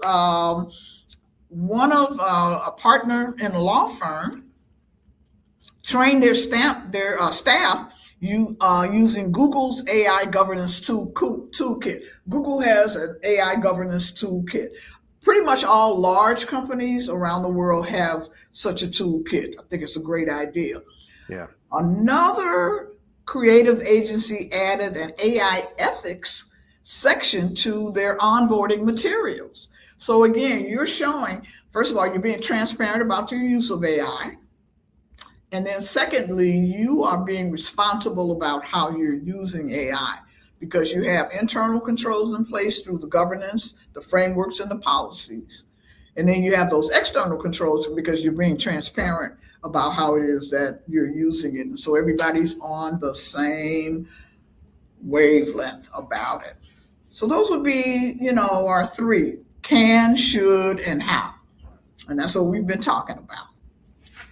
S2: One of a partner in a law firm train their staff using Google's AI governance toolkit. Google has an AI governance toolkit. Pretty much all large companies around the world have such a toolkit. I think it's a great idea.
S1: Yeah.
S2: Another creative agency added an AI ethics section to their onboarding materials. So again, you're showing, first of all, you're being transparent about your use of AI. And then secondly, you are being responsible about how you're using AI, because you have internal controls in place through the governance, the frameworks, and the policies. And then you have those external controls because you're being transparent about how it is that you're using it. And so everybody's on the same wavelength about it. So those would be, our three: can, should, and how. And that's what we've been talking about.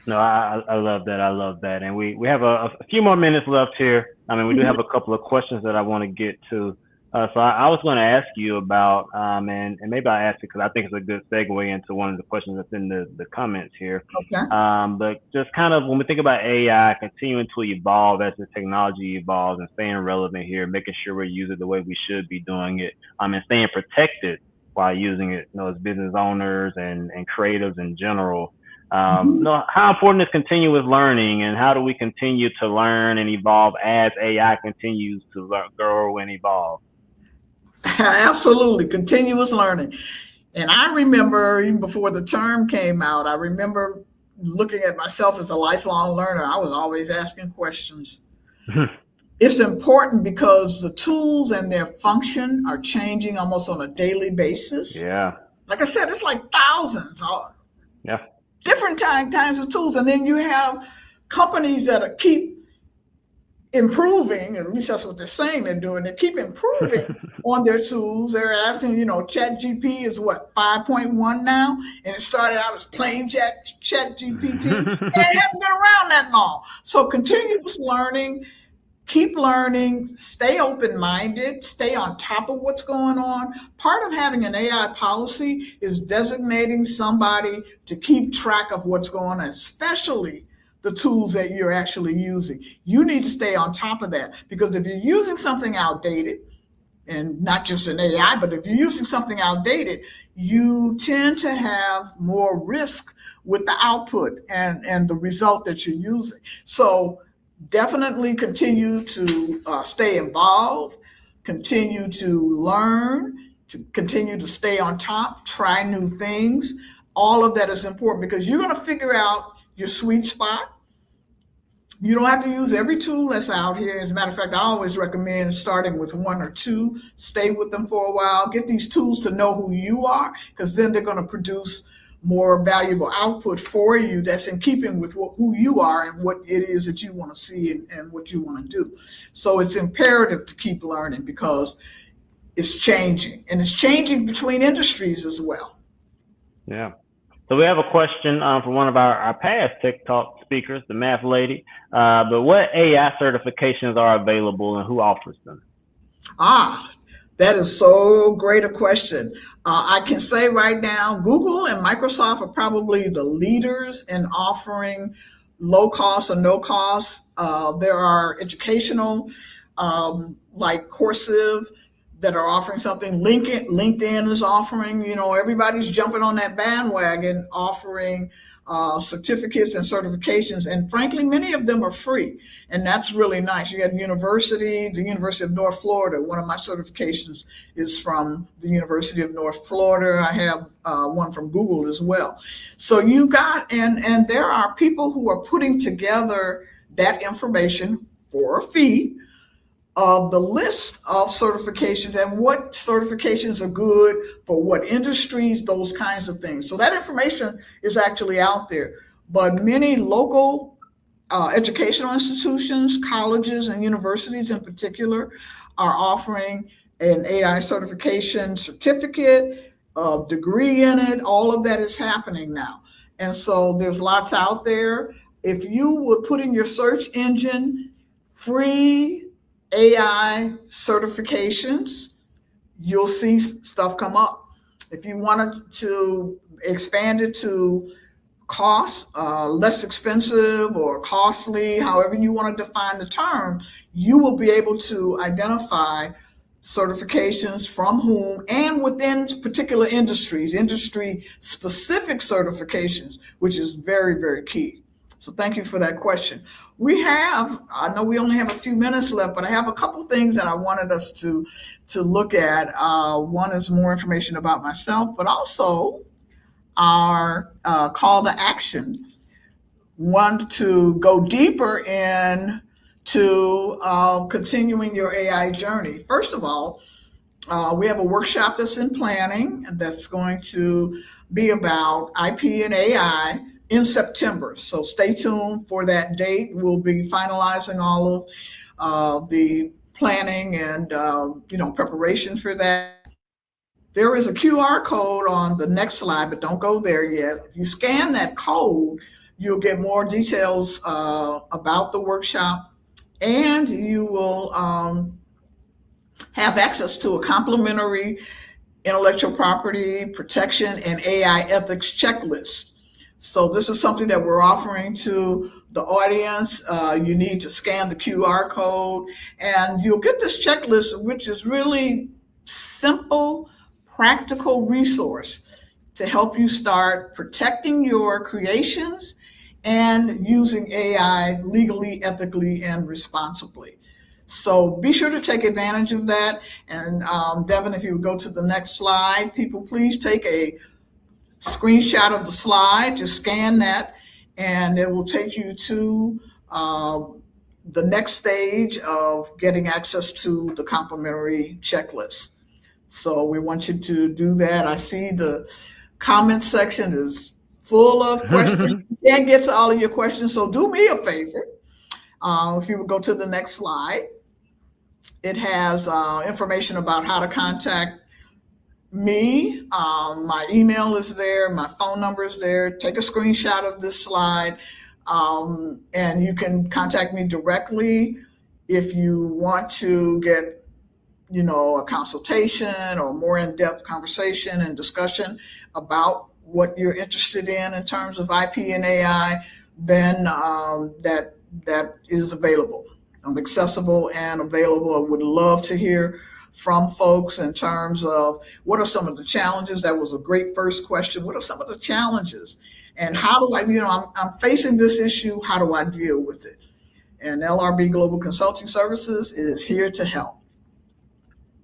S1: No, I love that. I love that. And we have a few more minutes left here. I mean, we do have a couple of questions that I want to get to. So I was going to ask you about, and maybe I asked it because I think it's a good segue into one of the questions that's in the comments here.
S2: Okay.
S1: But just kind of when we think about AI continuing to evolve as the technology evolves and staying relevant here, making sure we use it the way we should be doing it, and staying protected while using it, as business owners and creatives in general. How important is continuous learning, and how do we continue to learn and evolve as AI continues to grow and evolve?
S2: Absolutely, continuous learning. And I remember, even before the term came out, I remember looking at myself as a lifelong learner. I was always asking questions. It's important because the tools and their function are changing almost on a daily basis.
S1: Yeah.
S2: Like I said, it's like thousands.
S1: Yeah.
S2: Different kinds of tools. And then you have companies that keep improving, at least that's what they're saying they're doing. They keep improving on their tools. They're asking, Chat GP is what, 5.1 now? And it started out as plain Chat GPT. And it hasn't been around that long. So continuous learning, keep learning, stay open-minded, stay on top of what's going on. Part of having an AI policy is designating somebody to keep track of what's going on, especially the tools that you're actually using. You need to stay on top of that, because if you're using something outdated, and not just an AI, but if you're using something outdated, you tend to have more risk with the output and the result that you're using. So definitely continue to stay involved, continue to learn, to continue to stay on top, try new things. All of that is important, because you're going to figure out your sweet spot. You don't have to use every tool that's out here. As a matter of fact, I always recommend starting with one or two, stay with them for a while, get these tools to know who you are, because then they're going to produce more valuable output for you that's in keeping with who you are and what it is that you want to see and what you want to do. So it's imperative to keep learning, because it's changing, and it's changing between industries as well.
S1: Yeah. So we have a question from one of our past Tech Talk speakers, the math lady. But what AI certifications are available and who offers them?
S2: That is so great a question. I can say right now, Google and Microsoft are probably the leaders in offering low cost or no cost. There are educational, like Coursera, that are offering something. LinkedIn is offering, everybody's jumping on that bandwagon, offering certificates and certifications. And frankly, many of them are free. And that's really nice. You got the University of North Florida. One of my certifications is from the University of North Florida. I have one from Google as well. So you got, and there are people who are putting together that information for a fee, of the list of certifications and what certifications are good for what industries, those kinds of things. So that information is actually out there. But many local educational institutions, colleges and universities in particular, are offering an AI certification certificate, a degree in it. All of that is happening now. And so there's lots out there. If you would put in your search engine free AI certifications, you'll see stuff come up. If you wanted to expand it to cost, less expensive or costly, however you want to define the term, you will be able to identify certifications from whom and within particular industries, industry specific certifications, which is very, very key. So thank you for that question. I know we only have a few minutes left, but I have a couple things that I wanted us to look at. One is more information about myself, but also our call to action. One, to go deeper into continuing your AI journey. First of all, we have a workshop that's in planning, and that's going to be about IP and AI in September. So stay tuned for that date. We'll be finalizing all of the planning and preparation for that. There is a QR code on the next slide, but don't go there yet. If you scan that code, you'll get more details about the workshop, and you will have access to a complimentary intellectual property protection and AI ethics checklist. So this is something that we're offering to the audience. You need to scan the QR code, and you'll get this checklist, which is really simple, practical resource to help you start protecting your creations and using AI legally, ethically, and responsibly. So be sure to take advantage of that. And Devin, if you would go to the next slide, people, please take a screenshot of the slide, just scan that, and it will take you to the next stage of getting access to the complimentary checklist. So we want you to do that. I see the comment section is full of questions. You can't get to all of your questions, so do me a favor. If you would go to the next slide, it has information about how to contact me. My email is there, my phone number is there. Take a screenshot of this slide, and you can contact me directly if you want to get a consultation or more in-depth conversation and discussion about what you're interested in terms of IP and AI. Then that is available. I'm accessible and available. I would love to hear from folks in terms of what are some of the challenges. That was a great first question. What are some of the challenges? And how do I, I'm facing this issue. How do I deal with it? And LRB Global Consulting Services is here to help.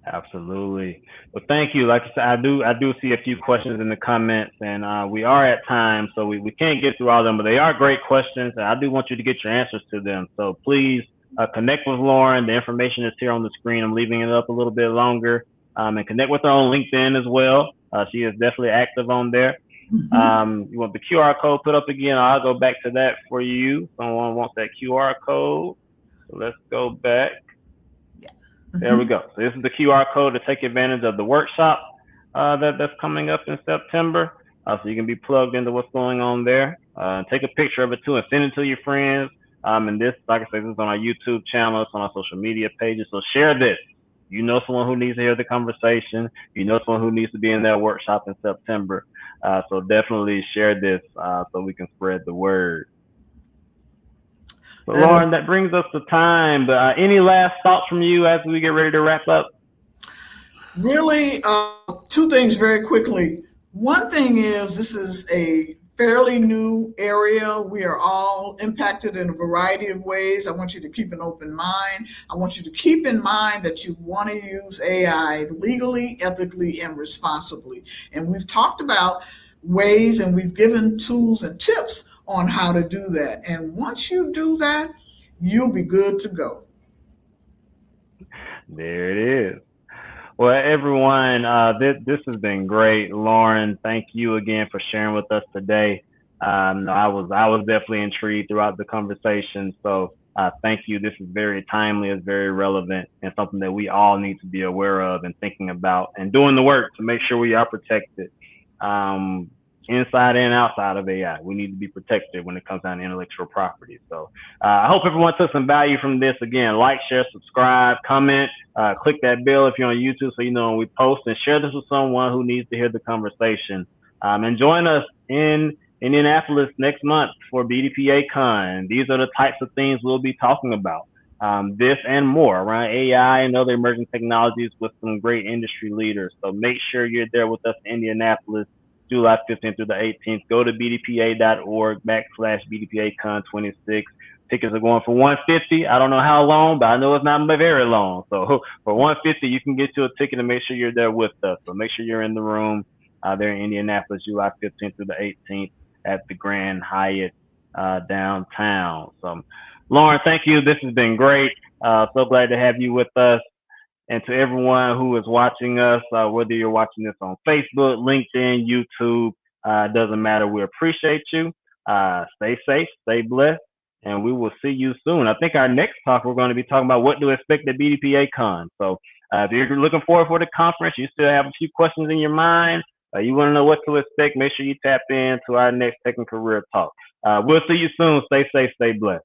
S1: Absolutely. Well, thank you. Like I said, I do see a few questions in the comments, and we are at time, so we can't get through all of them, but they are great questions, and I do want you to get your answers to them. So please connect with Lauren. The information is here on the screen. I'm leaving it up a little bit longer, and connect with her on LinkedIn as well. She is definitely active on there. You want the QR code put up again? I'll go back to that for you. Someone wants that QR code. So let's go back. There we go. So this is the QR code to take advantage of the workshop that's coming up in September. So you can be plugged into what's going on there. Take a picture of it too and send it to your friends. And this, like I said, this is on our YouTube channel. It's on our social media pages. So share this. You know someone who needs to hear the conversation. You know someone who needs to be in that workshop in September. So definitely share this so we can spread the word. So Lauren, that brings us to time. But any last thoughts from you as we get ready to wrap up?
S2: Really, two things very quickly. One thing is this is a fairly new area. We are all impacted in a variety of ways. I want you to keep an open mind. I want you to keep in mind that you want to use AI legally, ethically, and responsibly. And we've talked about ways and we've given tools and tips on how to do that. And once you do that, you'll be good to go.
S1: There it is. Well, everyone, this has been great. Lauren, thank you again for sharing with us today. I was definitely intrigued throughout the conversation. So thank you. This is very timely, it's very relevant, and something that we all need to be aware of and thinking about and doing the work to make sure we are protected. Inside and outside of AI, we need to be protected when it comes down to intellectual property. So I hope everyone took some value from this. Again, like, share, subscribe, comment, click that bell if you're on YouTube so you know when we post, and share this with someone who needs to hear the conversation. And join us in Indianapolis next month for BDPA Con. These are the types of things we'll be talking about. This and more around AI and other emerging technologies with some great industry leaders. So make sure you're there with us in Indianapolis, July 15th through the 18th. Go to bdpa.org/BDPACon26. Tickets are going for $150. I don't know how long, but I know it's not very long. So for $150, you can get you a ticket and make sure you're there with us. So make sure you're in the room there in Indianapolis, July 15th through the 18th at the Grand Hyatt downtown. So Lauren, thank you. This has been great. So glad to have you with us. And to everyone who is watching us, whether you're watching this on Facebook, LinkedIn, YouTube, doesn't matter. We appreciate you. Stay safe, stay blessed, and we will see you soon. I think our next talk, we're going to be talking about what to expect at BDPA Con. So if you're looking forward for the conference, you still have a few questions in your mind, you want to know what to expect, make sure you tap in to our next Tech and Career Talk. We'll see you soon. Stay safe, stay blessed.